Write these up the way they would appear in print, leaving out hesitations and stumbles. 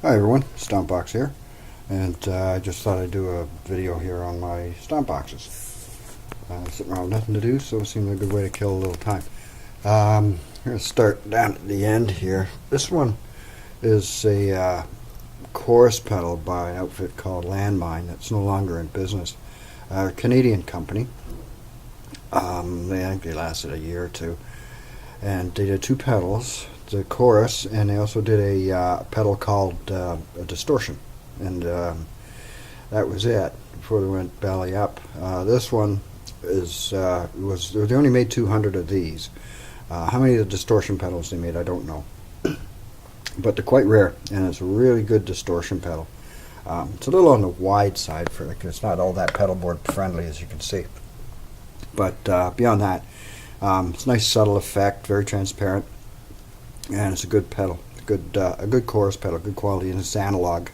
Hi everyone, Stompbox here, and I just thought I'd do a video here on my Stompboxes. Sitting around with nothing to do, so it seemed like a good way to kill a little time. I'm going to start down at the end here. This one is a chorus pedal by an outfit called Landmine that's no longer in business. A Canadian company. I think they lasted a year or two, and they did two pedals. The chorus, and they also did a pedal called a distortion, and that was it before they went belly up. This one is they only made 200 of these. How many of the distortion pedals they made, I don't know, but they're quite rare, and it's a really good distortion pedal. It's a little on the wide side for it. It's not all that pedal board friendly, as you can see, but beyond that, it's a nice subtle effect, very transparent. And it's a good pedal, a good chorus pedal, good quality, and it's analog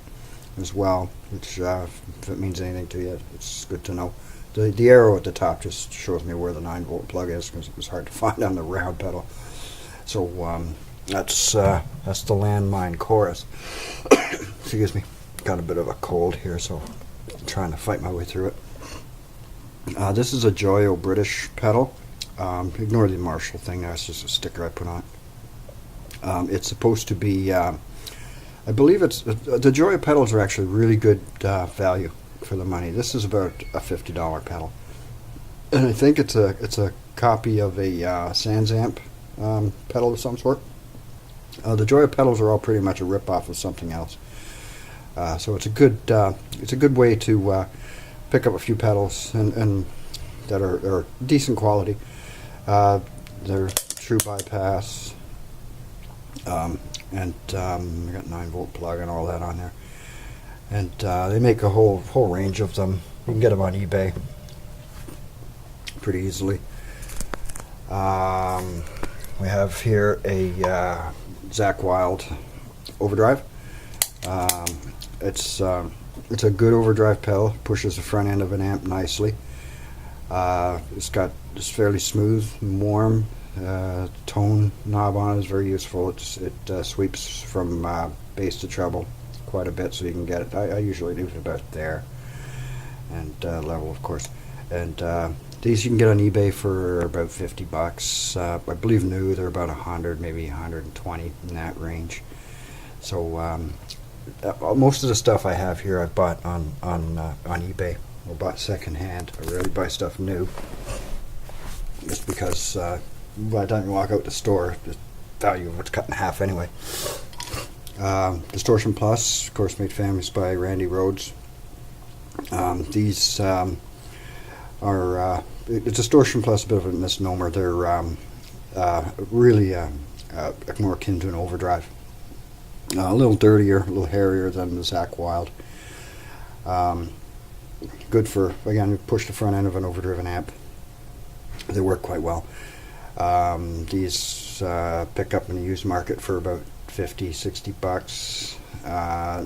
as well, which if it means anything to you, it's good to know. The arrow at the top just shows me where the 9-volt plug is, because it was hard to find on the round pedal. So that's the Landmine chorus. Excuse me, got a bit of a cold here, so I'm trying to fight my way through it. This is a Joyo British pedal. Ignore the Marshall thing, that's just a sticker I put on it. It's supposed to be, I believe the Joyo pedals are actually really good value for the money. This is about a $50 pedal, and I think it's a copy of a Sansamp pedal of some sort. The Joyo pedals are all pretty much a rip-off of something else, so it's a good way to pick up a few pedals and that are decent quality. They're true bypass. We got 9-volt plug and all that on there, and they make a whole range of them. You can get them on eBay pretty easily. We have here a Zakk Wylde overdrive. It's a good overdrive pedal. Pushes the front end of an amp nicely. It's fairly smooth and warm. Tone knob on it is very useful. It sweeps from bass to treble quite a bit, so you can get it. I usually leave it about there, and level, of course. And these you can get on eBay for about $50. I believe new they're about 100, maybe 120 in that range. So most of the stuff I have here I've bought on eBay or bought secondhand. I rarely buy stuff new, just because by the time you walk out the store, the value of it's cut in half anyway. Distortion Plus, of course, made famous by Randy Rhoads. These are Distortion Plus, a bit of a misnomer. They're really more akin to an overdrive. A little dirtier, a little hairier than the Zakk Wylde. Good for, again, push the front end of an overdriven amp. They work quite well. These pick up in the used market for about $50-60.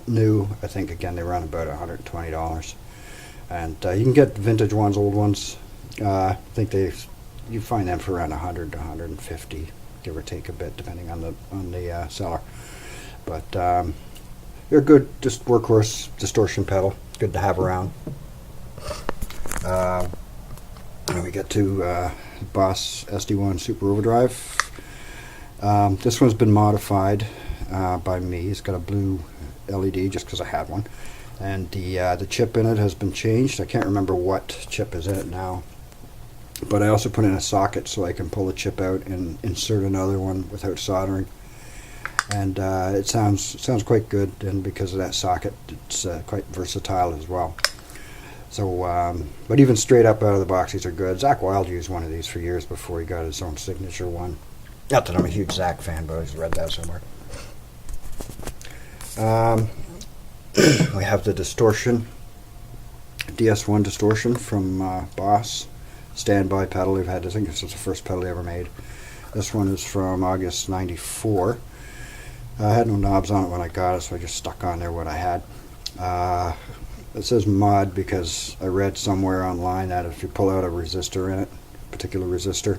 New, I think, again, they run about $120. And you can get vintage ones, old ones. I think you find them for around $100 to $150, give or take a bit, depending on the seller. But they're good, just workhorse distortion pedal, good to have around. And we get to Boss SD1 Super Overdrive. This one's been modified by me. It's got a blue LED just because I had one, and the chip in it has been changed. I can't remember what chip is in it now, but I also put in a socket so I can pull the chip out and insert another one without soldering, and it sounds quite good. And because of that socket, it's quite versatile as well. So, but even straight up out of the box, these are good. Zakk Wylde used one of these for years before he got his own signature one. Not that I'm a huge Zakk fan, but I just read that somewhere. We have the distortion, DS1 distortion from Boss. Standby pedal they've had. I think this is the first pedal they ever made. This one is from August '94. I had no knobs on it when I got it, so I just stuck on there what I had. It says mod because I read somewhere online that if you pull out a resistor in it, a particular resistor,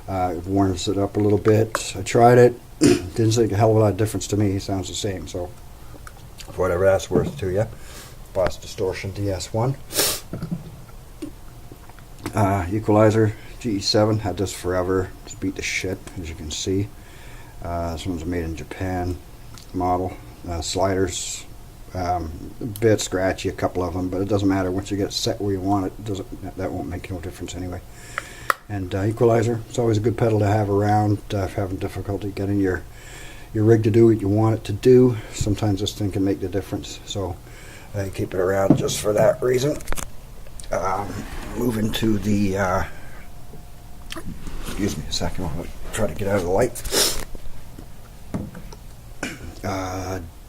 it warms it up a little bit. I tried it, didn't make a hell of a lot of difference to me. It sounds the same. So for whatever that's worth to you. Boss Distortion DS1. Equalizer GE7, had this forever, just beat the shit, as you can see. This one's a made in Japan model. Sliders, a bit scratchy, a couple of them, but it doesn't matter. Once you get it set where you want it, that won't make no difference anyway. And equalizer, it's always a good pedal to have around if having difficulty getting your rig to do what you want it to do. Sometimes this thing can make the difference, so I keep it around just for that reason. Moving to the excuse me a second, I'll try to get out of the light.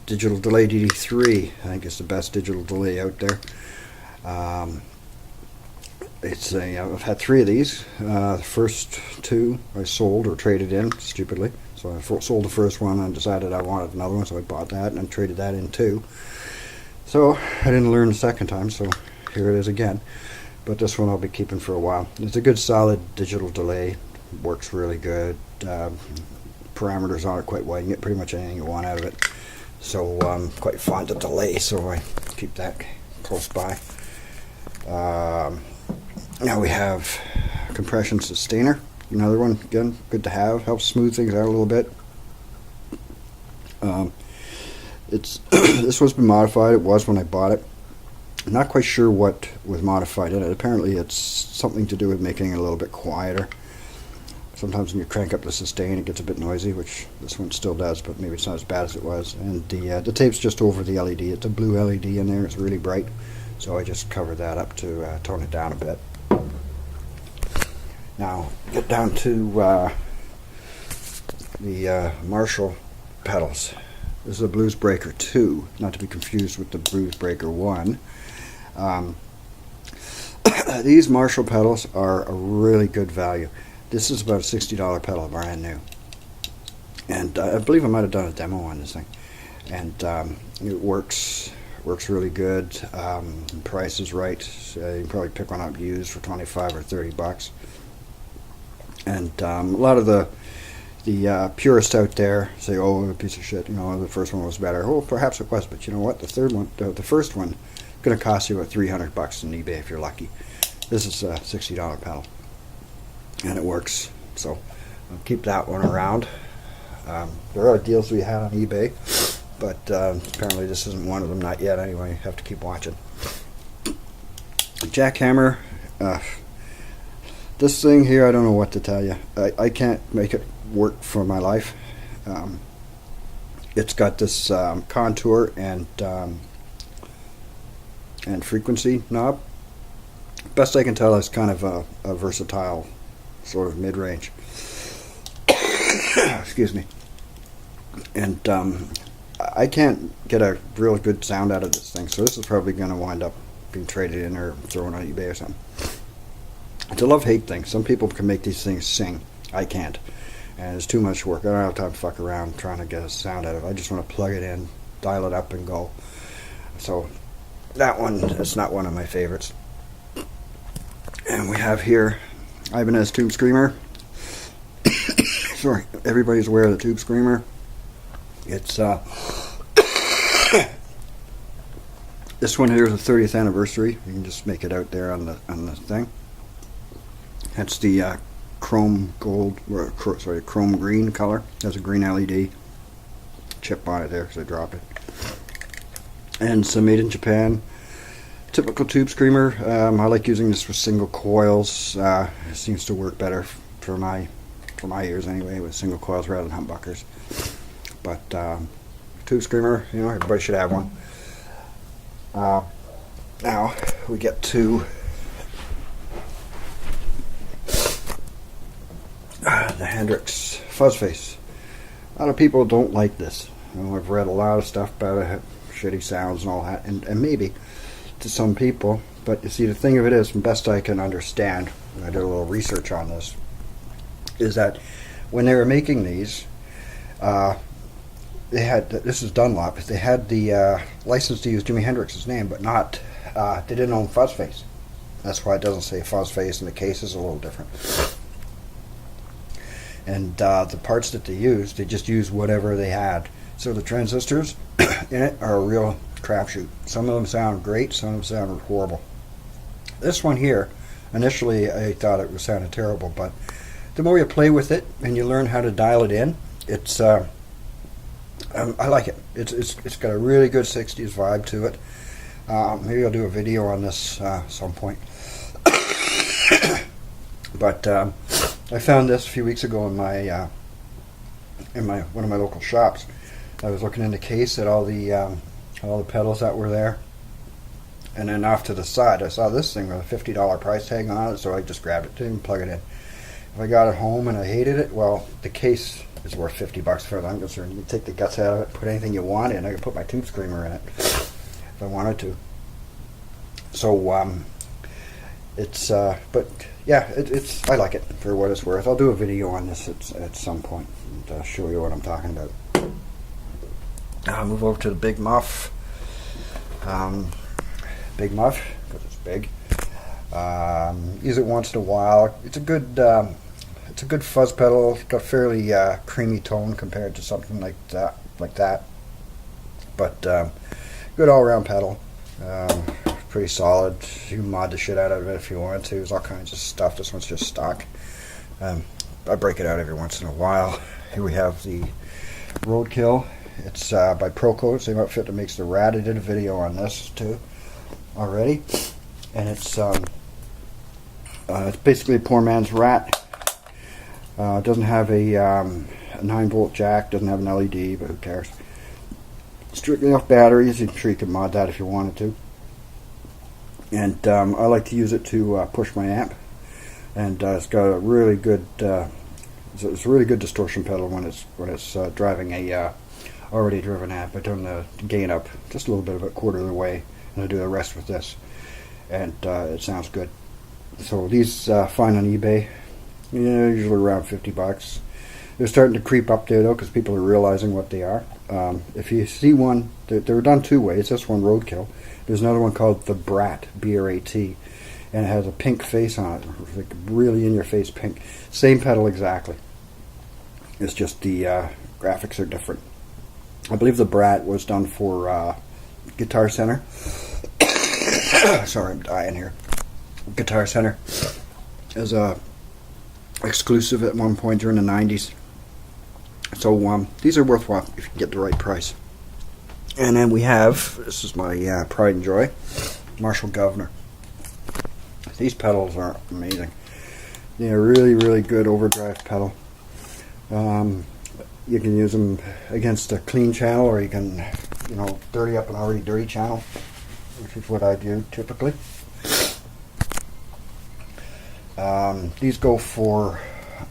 Digital delay DD3, I think it's the best digital delay out there. I've had 3 of these. The first 2 I sold or traded in, stupidly. So I sold the first one and decided I wanted another one, so I bought that and traded that in too. So I didn't learn the second time, so here it is again. But this one I'll be keeping for a while. It's a good solid digital delay. Works really good. Parameters on it quite wide. You get pretty much anything you want out of it. So quite fond of delay, so I keep that close by. Now we have compression sustainer. Another one, again, good to have. Helps smooth things out a little bit. This one's been modified. It was when I bought it. I'm not quite sure what was modified in it. Apparently it's something to do with making it a little bit quieter. Sometimes when you crank up the sustain it gets a bit noisy, which this one still does, but maybe it's not as bad as it was. And the tape's just over the LED. It's a blue LED in there. It's really bright. So I just covered that up to tone it down a bit. Now get down to the Marshall pedals. This is a Blues Breaker 2, not to be confused with the Blues Breaker 1. These Marshall pedals are a really good value. This is about a $60 pedal, brand new. And I believe I might have done a demo on this thing. And it works really good. Price is right. You can probably pick one up used for 25 or 30 bucks. And a lot of the purists out there say, "Oh, a piece of shit. You know, the first one was better." Oh, perhaps it was, but you know what? The first one, going to cost you about 300 bucks on eBay if you're lucky. This is a $60 pedal, and it works. So I'll keep that one around. There are deals we had on eBay, but apparently this isn't one of them. Not yet, anyway. You have to keep watching. Jackhammer. This thing here, I don't know what to tell you. I can't make it work for my life. It's got this contour and frequency knob. Best I can tell, it's kind of a versatile sort of mid-range. Excuse me. And I can't get a real good sound out of this thing, so this is probably going to wind up being traded in or thrown on eBay or something. It's a love-hate thing. Some people can make these things sing. I can't. And it's too much work. I don't have time to fuck around trying to get a sound out of it. I just want to plug it in, dial it up, and go. So that one is not one of my favorites. And we have here Ibanez Tube Screamer. Sorry, everybody's aware of the Tube Screamer. It's this one here is the 30th anniversary. You can just make it out there on the thing. That's the chrome gold, chrome green color. There's a green LED chip on it there because I dropped it. And some made in Japan. Typical Tube Screamer. I like using this for single coils. It seems to work better for my ears anyway, with single coils rather than humbuckers. But Tube Screamer, you know, everybody should have one. Now we get to the Hendrix fuzzface. A lot of people don't like this. You know, I've read a lot of stuff about it, shitty sounds and all that, and maybe to some people, but you see, the thing of it is, from best I can understand, I did a little research on this, is that when they were making these, they had, this is Dunlop, they had the license to use Jimi Hendrix's name, but not, they didn't own fuzzface. That's why it doesn't say fuzzface, and the case is a little different. And the parts that they used, they just used whatever they had. So the transistors in it are a real crapshoot. Some of them sound great, some of them sound horrible. This one here, initially I thought it was sounding terrible, but the more you play with it and you learn how to dial it in, it's I like it. It's got a really good 60s vibe to it. Maybe I'll do a video on this some point. But I found this a few weeks ago in one of my local shops. I was looking in the case at all the pedals that were there, and then off to the side I saw this thing with a $50 price tag on it, so I just grabbed it, didn't even plug it in. If I got it home and I hated it, well, the case is worth $50 as far as I'm concerned. You can take the guts out of it, put anything you want in. I could put my tube screamer in it if I wanted to. So but yeah, it's I like it for what it's worth. I'll do a video on this at some point and show you what I'm talking about. I'll move over to the Big Muff. Big Muff, because it's big. Use it once in a while. It's a good fuzz pedal. It's got a fairly creamy tone compared to something like that. But good all-around pedal. Pretty solid. You can mod the shit out of it if you want to. There's all kinds of stuff. This one's just stock. I break it out every once in a while. Here we have the Roadkill. It's by Proco, same outfit that makes the Rat. I did a video on this too already, and it's basically a poor man's Rat. It doesn't have a 9-volt jack, doesn't have an LED, but who cares? Strictly off batteries. I'm sure you can mod that if you wanted to. And I like to use it to push my amp, and it's got a really good. It's a really good distortion pedal when it's driving a already driven amp. I turn the gain up just a little bit, about a quarter of the way, and I do the rest with this, and it sounds good. So these find on eBay, usually around $50. They're starting to creep up there though, because people are realizing what they are. If you see one, they're done two ways. This one, Roadkill. There's another one called the Brat, B-R-A-T, and it has a pink face on it, like really in-your-face pink. Same pedal exactly. It's just the graphics are different. I believe the Brat was done for Guitar Center. Sorry, I'm dying here. Guitar Center as a exclusive at one point during the 90s. So these are worthwhile if you can get the right price. And then we have, this is my pride and joy, Marshall Gov'nor. These pedals are amazing. They're really, really good overdrive pedal. You can use them against a clean channel, or you can, dirty up an already dirty channel, which is what I do typically. These go for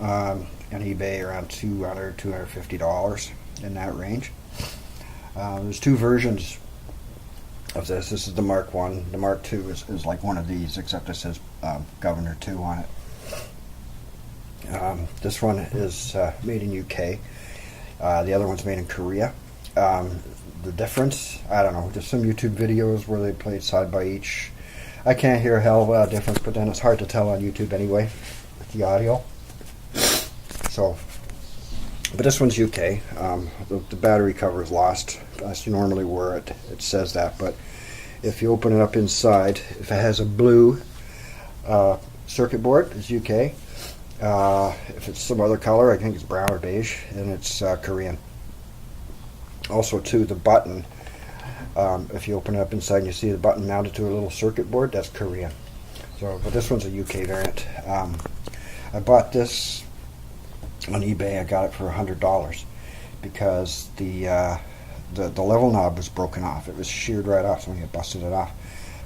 on eBay around $200, $250 in that range. There's two versions of this. This is the Mark 1. The Mark 2 is like one of these, except it says Gov'nor 2 on it. This one is made in UK. The other one's made in Korea. The difference, I don't know, just some YouTube videos where they played side by each. I can't hear a hell of a lot of difference, but then it's hard to tell on YouTube anyway with the audio. So, but this one's UK. The battery cover is lost. That's normally where it says that, but if you open it up inside, if it has a blue circuit board, it's UK. If it's some other color, I think it's brown or beige, and it's Korean. Also, too, the button, if you open it up inside and you see the button mounted to a little circuit board, that's Korean. So, but this one's a UK variant. I bought this on eBay. I got it for $100 because the level knob was broken off. It was sheared right off, so when you busted it off.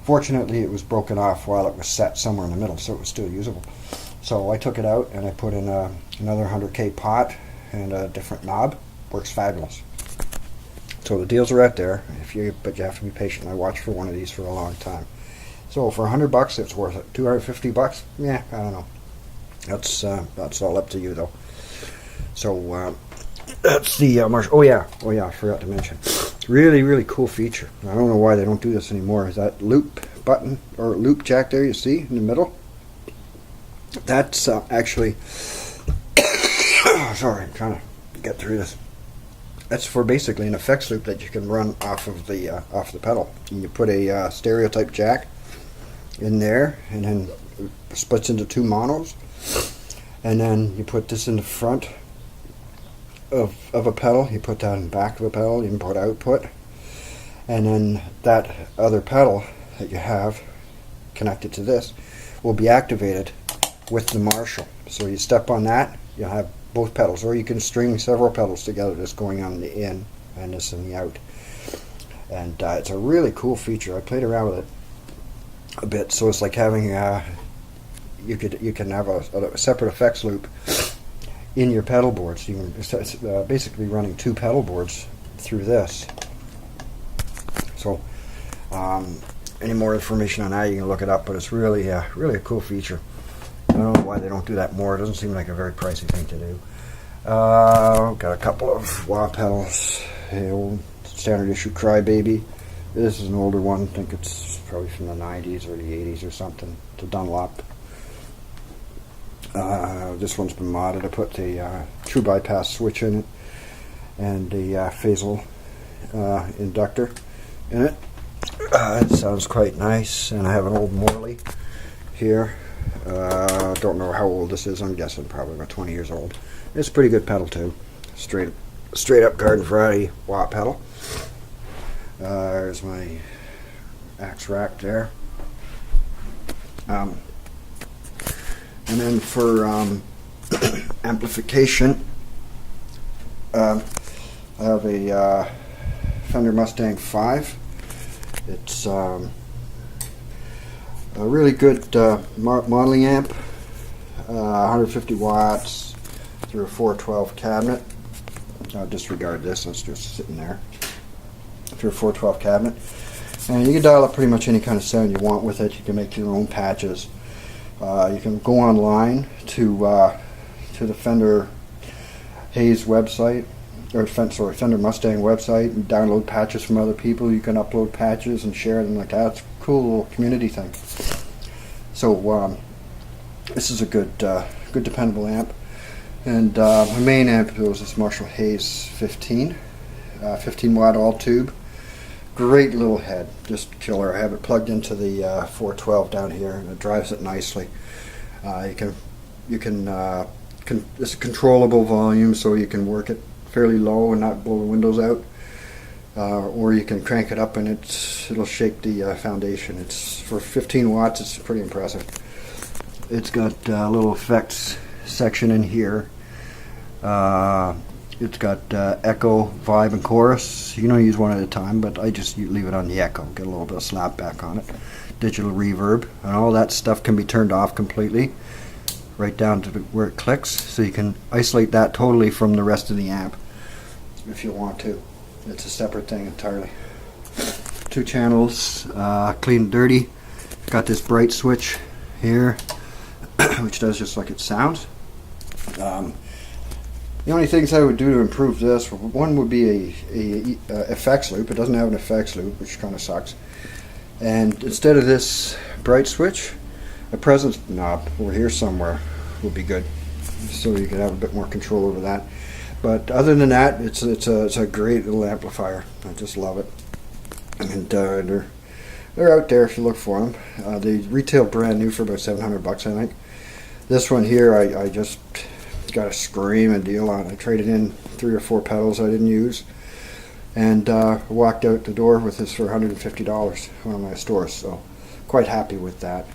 Fortunately, it was broken off while it was set somewhere in the middle, so it was still usable. So I took it out and I put in another 100K pot and a different knob. Works fabulous. So the deals are out there. But you have to be patient. I watched for one of these for a long time. So for $100, it's worth it. $250? Yeah, I don't know. That's all up to you though. So that's the Marshall. Oh yeah, I forgot to mention. Really, really cool feature. I don't know why they don't do this anymore. Is that loop button or loop jack there? You see in the middle. That's actually. Sorry, I'm trying to get through this. That's for basically an effects loop that you can run off of the pedal. And you put a stereo type jack in there, and then it splits into two monos, and then you put this in the front of a pedal. You put that in the back of a pedal. Input output, and then that other pedal that you have connected to this will be activated with the Marshall. So you step on that, you'll have both pedals, or you can string several pedals together, just going on the in and this in the out. And it's a really cool feature. I played around with it a bit, so it's like having you can have a separate effects loop in your pedal boards. You can, it's basically running two pedal boards through this. So any more information on that, you can look it up, but it's really really a cool feature. I don't know why they don't do that more. It doesn't seem like a very pricey thing to do. Got a couple of wah pedals. The old standard issue Crybaby. This is an older one. I think it's probably from the 90s or the 80s or something. It's a Dunlop. This one's been modded. I put the true bypass switch in it and the phasal inductor in it. It sounds quite nice. And I have an old Morley here. Don't know how old this is. I'm guessing probably about 20 years old. It's a pretty good pedal too. Straight up Garden Variety wah pedal. There's my axe rack there. And then for amplification, I have a Fender Mustang 5. It's a really good modeling amp, 150 watts through a 412 cabinet. I'll disregard this, it's just sitting there. Through a 412 cabinet. And you can dial up pretty much any kind of sound you want with it. You can make your own patches. You can go online to the Fender Hayes website, or Fender Mustang website, and download patches from other people. You can upload patches and share them like that. It's a cool little community thing. So this is a good dependable amp. And my main amp was this Marshall Hayes 15 watt all tube. Great little head, just killer. I have it plugged into the 412 down here, and it drives it nicely. You can it's a controllable volume, so you can work it fairly low and not blow the windows out, or you can crank it up and it'll shake the foundation. It's for 15 watts. It's pretty impressive. It's got a little effects section in here. It's got echo, vibe, and chorus. You can only use one at a time, but I just leave it on the echo. Get a little bit of slap back on it. Digital reverb, and all that stuff can be turned off completely, right down to where it clicks. So you can isolate that totally from the rest of the amp if you want to. It's a separate thing entirely. 2 channels, clean and dirty. Got this bright switch here, which does just like it sounds. The only things I would do to improve this, one would be a effects loop. It doesn't have an effects loop, which kind of sucks. And instead of this bright switch, a presence knob over here somewhere would be good, so you can have a bit more control over that. But other than that, it's a great little amplifier. I just love it. And they're out there if you look for them. They retail brand new for about $700, I think. This one here, I just got a screaming deal on. I traded in 3 or 4 pedals I didn't use, and walked out the door with this for $150 at one of my stores. So quite happy with that.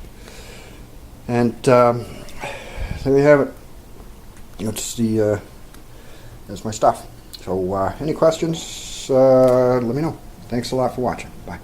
And there you have it. That's my stuff. So any questions, let me know. Thanks a lot for watching. Bye.